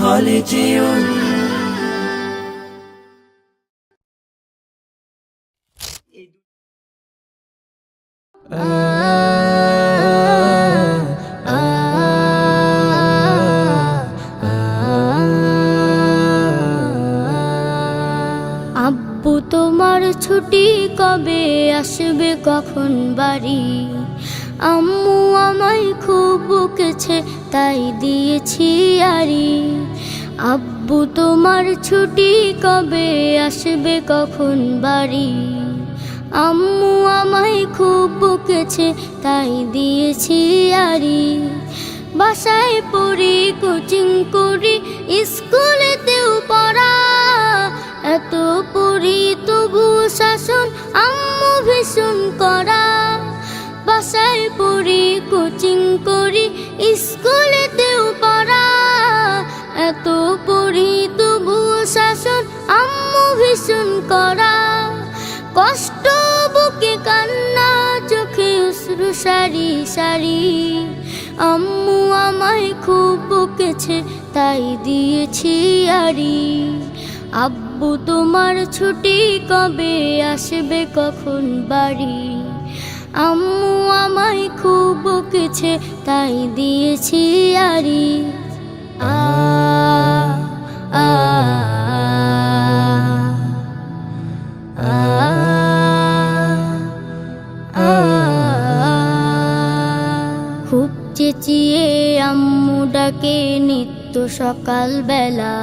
হলে যেও আব্বু তোমার ছুটি কবে আসবে কখন বাড়ি? আম্মু আমায় খুব বকেছে তাই দিয়েছি আড়ি। আব্বু তোমার ছুটি কবে আসবে কখন বাড়ি? আম্মু আমায় খুব বকেছে তাই দিয়েছি আড়ি। বাসায় পড়ি, কোচিং করি, স্কুলেতেও পড়া, এত পড়ি তবু শাসন আম্মু ভীষণ করা। বাসায় পড়ি, কোচিং করি, স্কুলেতেও পড়া, এত পড়ি তবু শাসন আম্মু ভীষণ করা। কষ্ট বুকে কান্না, চোখে অশ্রু সারি সারি। আম্মু আমায় খুব বকেছে তাই দিয়েছি আড়ি। আব্বু তোমার ছুটি কবে আসবে কখন বাড়ি? আম্মু আমায় খুব বকেছে তাই দিয়েছি আড়ি। আ আ খুব চেঁচিয়ে আম্মু ডাকে নিত্য সকাল বেলা।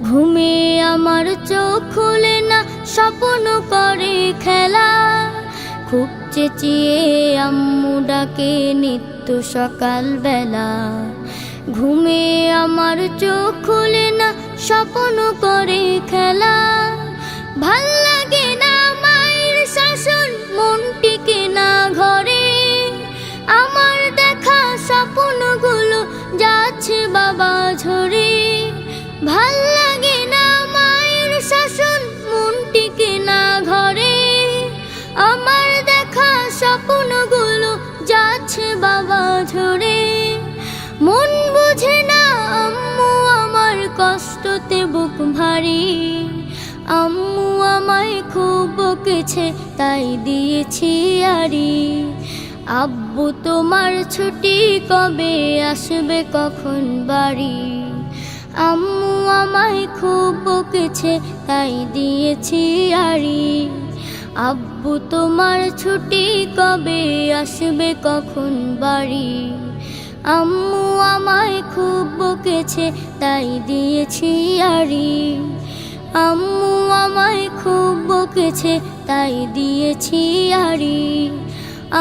ঘুমে আমার চোখ খুলে না, স্বপ্ন করে খেলা। খুব চেঁচিয়ে আম্মু ডাকে নিত্য সকাল বেলা। ঘুমে আমার চোখ খুলে না, স্বপ্ন করে খেলা। ভাল লাগে না মায়ের শাসন, মন টিকে না ঘরে। আমার দেখা স্বপ্নগুলো যাচ্ছে বাবা ঝরে। ভাল লাগে না মায়ের শাসন, মন টিকে না ঘরে। আমার দেখা স্বপ্নগুলো যাচ্ছে বাবা ঝরে। মন বুঝে না আম্মু আমার কষ্টতে বুক ভারী। আম্মু আমায় খুব বকেছে তাই দিয়েছি আড়ি। আব্বু তোমার ছুটি কবে আসবে কখন বাড়ি? আম্মু আমায় খুব বকেছে তাই দিয়েছি আড়ি। আব্বু তোমার ছুটি কবে আসবে কখন বাড়ি? আম্মু আমায় খুব বকেছে তাই দিয়েছি আড়ি। আম্মু আমায় খুব বকেছে তাই দিয়েছি আড়ি।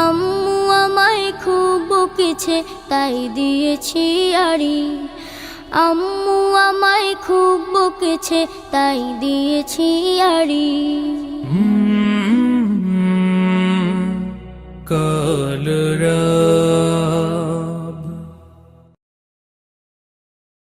আম্মু আমায় খুব বকেছে তাই দিয়েছি আড়ি। আম্মু আমায় খুব বকেছে তাই দিয়েছি আড়ি। কাল